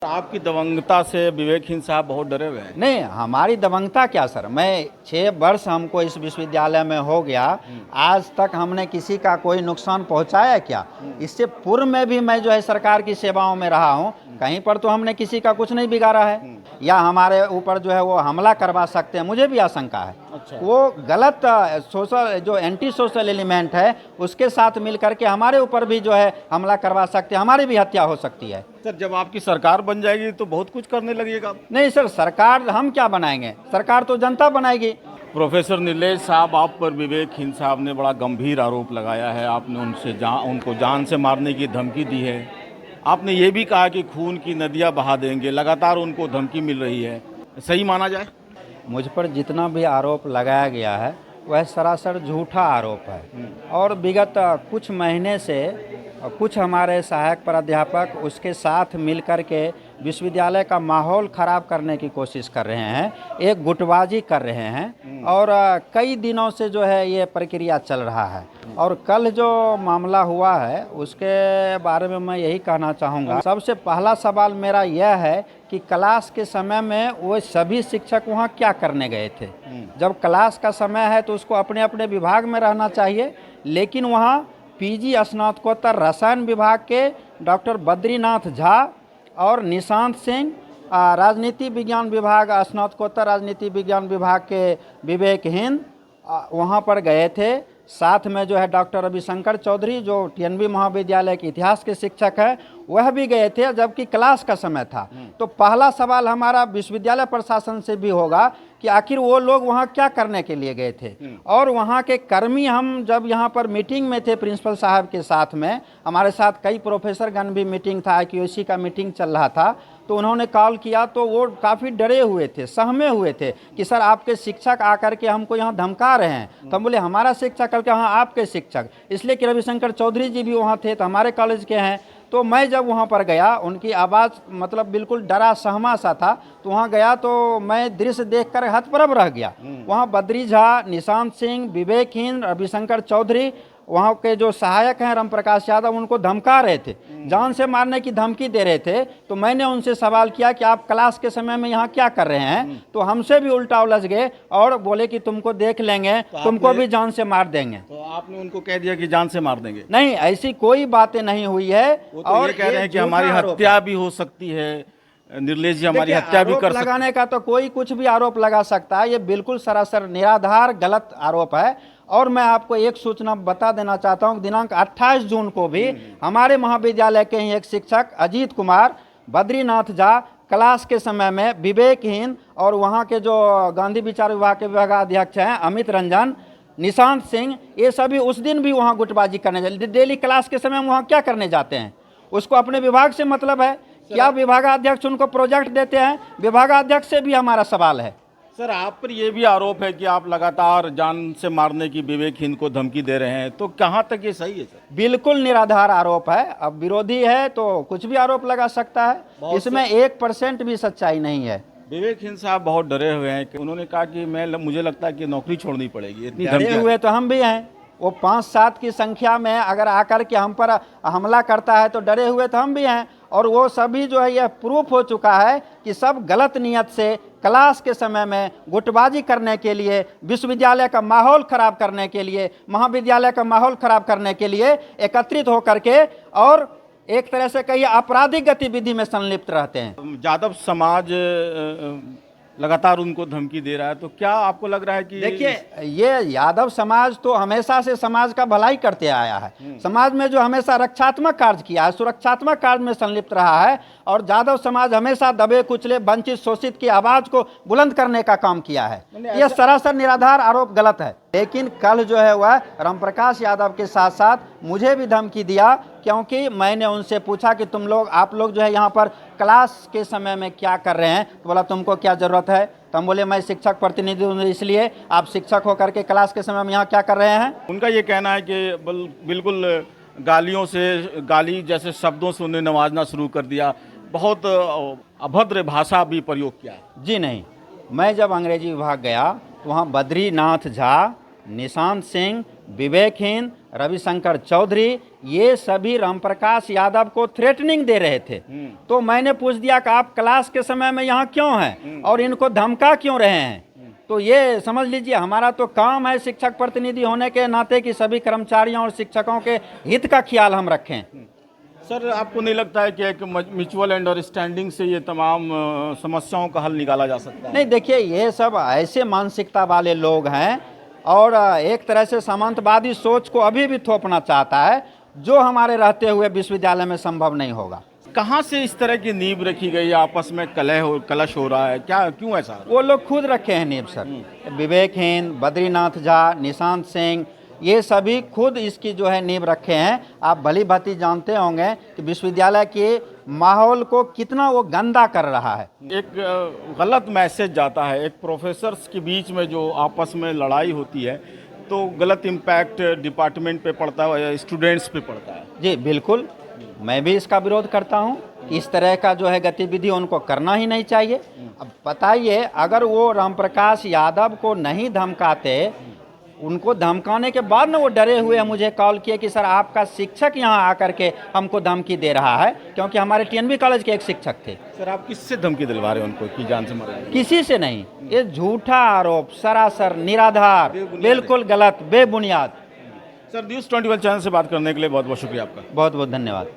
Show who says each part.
Speaker 1: आपकी दबंगता से विवेकहीन साहब बहुत डरे हुए हैं।
Speaker 2: नहीं, हमारी दबंगता क्या सर, मैं 6 वर्ष हमको इस विश्वविद्यालय में हो गया, आज तक हमने किसी का कोई नुकसान पहुंचाया क्या? इससे पूर्व में भी मैं जो है सरकार की सेवाओं में रहा हूं, कहीं पर तो हमने किसी का कुछ नहीं बिगाड़ा है या हमारे ऊपर जो है वो हमला करवा सकते हैं, मुझे भी आशंका है।
Speaker 1: अच्छा।
Speaker 2: वो गलत सोशल जो एंटी सोशल एलिमेंट है उसके साथ मिल करके हमारे ऊपर भी जो है हमला करवा सकते हैं, हमारी भी हत्या हो सकती है।
Speaker 1: सर, जब आपकी सरकार बन जाएगी तो बहुत कुछ करने लगेगा।
Speaker 2: नहीं सर, सरकार हम क्या बनाएंगे, सरकार तो जनता बनाएगी।
Speaker 1: प्रोफेसर नीलेश साहब, आप पर विवेकहीन साहब ने बड़ा गंभीर आरोप लगाया है। आपने उनको जान से मारने की धमकी दी है। आपने ये भी कहा कि खून की नदियां बहा देंगे, लगातार उनको धमकी मिल रही है, सही माना जाए?
Speaker 2: मुझ पर जितना भी आरोप लगाया गया है वह सरासर झूठा आरोप है और विगत कुछ महीने से कुछ हमारे सहायक प्राध्यापक उसके साथ मिलकर के विश्वविद्यालय का माहौल ख़राब करने की कोशिश कर रहे हैं, एक गुटबाजी कर रहे हैं और कई दिनों से जो है ये प्रक्रिया चल रहा है। और कल जो मामला हुआ है उसके बारे में मैं यही कहना चाहूँगा। सबसे पहला सवाल मेरा यह है कि क्लास के समय में वो सभी शिक्षक वहाँ क्या करने गए थे? जब क्लास का समय है तो उसको अपने अपने विभाग में रहना चाहिए, लेकिन वहाँ पीजी स्नातकोत्तर रसायन विभाग के डॉक्टर बद्रीनाथ झा और निशांत सिंह, राजनीति विज्ञान विभाग स्नातकोत्तर राजनीति विज्ञान विभाग के विवेकहीन वहाँ पर गए थे। साथ में जो है डॉक्टर रविशंकर चौधरी जो टीएनबी महाविद्यालय के इतिहास के शिक्षक है वह भी गए थे, जबकि क्लास का समय था। तो पहला सवाल हमारा विश्वविद्यालय प्रशासन से भी होगा कि आखिर वो लोग वहाँ क्या करने के लिए गए थे। और वहाँ के कर्मी, हम जब यहाँ पर मीटिंग में थे प्रिंसिपल साहब के साथ में, हमारे साथ कई प्रोफेसर गण भी मीटिंग था, IQAC का मीटिंग चल रहा था, तो उन्होंने कॉल किया तो वो काफ़ी डरे हुए थे, सहमे हुए थे कि सर आपके शिक्षक आकर के हमको यहाँ धमका रहे हैं। तो हम बोले हमारा शिक्षक? करके हाँ आपके शिक्षक, इसलिए कि रविशंकर चौधरी जी भी वहाँ थे तो हमारे कॉलेज के हैं। तो मैं जब वहाँ पर गया, उनकी आवाज़ मतलब बिल्कुल डरा सहमा सा था, तो वहाँ गया तो मैं दृश्य देखकर हतप्रभ रह गया। वहाँ बद्री झा, निशांत सिंह, विवेकहीन, रविशंकर चौधरी, वहाँ के जो सहायक हैं रामप्रकाश यादव, उनको धमका रहे थे, जान से मारने की धमकी दे रहे थे। तो मैंने उनसे सवाल किया कि आप क्लास के समय में यहाँ क्या कर रहे हैं? तो हमसे भी उल्टा उलझ गए और बोले कि तुमको देख लेंगे, तुमको भी जान से मार देंगे।
Speaker 1: तो आपने उनको कह दिया कि जान से मार देंगे?
Speaker 2: नहीं, ऐसी कोई बातें नहीं हुई है।
Speaker 1: वो तो ये कह रहे हैं कि हमारी हत्या भी हो सकती है, नीलेश जी हमारी हत्या भी कर सकते हैं।
Speaker 2: लगाने का तो कोई कुछ भी आरोप लगा सकता है, ये बिल्कुल सरासर निराधार गलत आरोप है। और मैं आपको एक सूचना बता देना चाहता हूं, दिनांक 28 जून को भी हमारे महाविद्यालय के ही एक शिक्षक अजीत कुमार, बद्रीनाथ झा क्लास के समय में विवेकहीन और वहां के जो गांधी विचार विभाग के विभागाध्यक्ष हैं अमित रंजन, निशांत सिंह, ये सभी उस दिन भी वहां गुटबाजी करने जाते। डेली क्लास के समय वहां क्या करने जाते हैं? उसको अपने विभाग से मतलब है क्या? विभागाध्यक्ष उनको प्रोजेक्ट देते हैं, विभागाध्यक्ष से भी हमारा सवाल है।
Speaker 1: सर, आप पर यह भी आरोप है कि आप लगातार जान से मारने की विवेकहीन को धमकी दे रहे हैं, तो कहां तक ये सही है सर?
Speaker 2: बिल्कुल निराधार आरोप है। अब विरोधी है तो कुछ भी आरोप लगा सकता है, इसमें 1% भी सच्चाई नहीं है।
Speaker 1: विवेकहीन साहब बहुत डरे हुए हैं कि उन्होंने कहा कि मुझे लगता है कि नौकरी छोड़नी पड़ेगी, इतनी
Speaker 2: डरे हुए तो हम भी हैं। वो 5-7 की संख्या में अगर आकर के हम पर हमला करता है तो डरे हुए तो हम भी हैं। और वो सभी जो है यह प्रूफ हो चुका है कि सब गलत नियत से क्लास के समय में गुटबाजी करने के लिए, विश्वविद्यालय का माहौल खराब करने के लिए, महाविद्यालय का माहौल खराब करने के लिए एकत्रित होकर के और एक तरह से कहिए आपराधिक गतिविधि में संलिप्त रहते हैं।
Speaker 1: यादव समाज लगातार उनको धमकी दे रहा है, तो क्या आपको लग रहा है कि
Speaker 2: देखिए, ये यादव समाज तो हमेशा से समाज का भलाई करते आया है, समाज में जो हमेशा रक्षात्मक कार्य किया है, सुरक्षात्मक कार्य में संलिप्त रहा है और यादव समाज हमेशा दबे कुचले वंचित शोषित की आवाज को बुलंद करने का काम किया है। यह सरासर निराधार आरोप गलत है। लेकिन कल जो है वह रामप्रकाश यादव के साथ साथ मुझे भी धमकी दिया, क्योंकि मैंने उनसे पूछा कि आप लोग जो है यहाँ पर क्लास के समय में क्या कर रहे हैं? तो बोला तुमको क्या ज़रूरत है? तो हम बोले मैं शिक्षक प्रतिनिधि हूँ, इसलिए आप शिक्षक होकर के क्लास के समय में यहाँ क्या कर रहे हैं?
Speaker 1: उनका ये कहना है कि बिल्कुल गाली जैसे शब्दों से उन्हें नवाजना शुरू कर दिया, बहुत अभद्र भाषा भी प्रयोग किया।
Speaker 2: जी नहीं, मैं जब अंग्रेजी विभाग गया तो वहाँ बद्रीनाथ झा निशांत सिंह, विवेकहीन, रविशंकर चौधरी, ये सभी रामप्रकाश यादव को थ्रेटनिंग दे रहे थे। तो मैंने पूछ दिया कि आप क्लास के समय में यहाँ क्यों हैं और इनको धमका क्यों रहे हैं। तो ये समझ लीजिए हमारा तो काम है शिक्षक प्रतिनिधि होने के नाते कि सभी कर्मचारियों और शिक्षकों के हित का ख्याल हम रखें।
Speaker 1: सर, आपको नहीं लगता है कि एक म्यूचुअल अंडरस्टैंडिंग से ये तमाम समस्याओं का हल निकाला जा सकता है?
Speaker 2: नहीं, देखिए ये सब ऐसे मानसिकता वाले लोग हैं और एक तरह से सामंतवादी सोच को अभी भी थोपना चाहता है, जो हमारे रहते हुए विश्वविद्यालय में संभव नहीं होगा।
Speaker 1: कहाँ से इस तरह की नींव रखी गई, आपस में कलश हो रहा है, क्या क्यों ऐसा?
Speaker 2: वो लोग खुद रखे हैं नींव सर। विवेकहीन, बद्रीनाथ झा, निशांत सिंह, ये सभी खुद इसकी जो है नींव रखे हैं। आप भली भांति जानते होंगे कि विश्वविद्यालय के माहौल को कितना वो गंदा कर रहा है।
Speaker 1: एक गलत मैसेज जाता है, एक प्रोफेसर्स के बीच में जो आपस में लड़ाई होती है तो गलत इम्पैक्ट डिपार्टमेंट पे पड़ता है या स्टूडेंट्स पे पड़ता है।
Speaker 2: जी बिल्कुल, मैं भी इसका विरोध करता हूँ। इस तरह का जो है गतिविधि उनको करना ही नहीं चाहिए। अब बताइए, अगर वो रामप्रकाश यादव को नहीं धमकाते, उनको धमकाने के बाद ना वो डरे हुए मुझे कॉल किए कि सर आपका शिक्षक यहाँ आकर के हमको धमकी दे रहा है, क्योंकि हमारे टीएनबी कॉलेज के एक शिक्षक थे।
Speaker 1: सर, आप किससे धमकी दिलवा रहे हैं उनको कि जान से मारेंगे?
Speaker 2: किसी से नहीं, ये झूठा आरोप, सरासर निराधार, बिल्कुल गलत, बेबुनियाद।
Speaker 1: सर, न्यूज़ 21 चैनल से बात करने के लिए बहुत बहुत शुक्रिया आपका।
Speaker 2: बहुत बहुत धन्यवाद।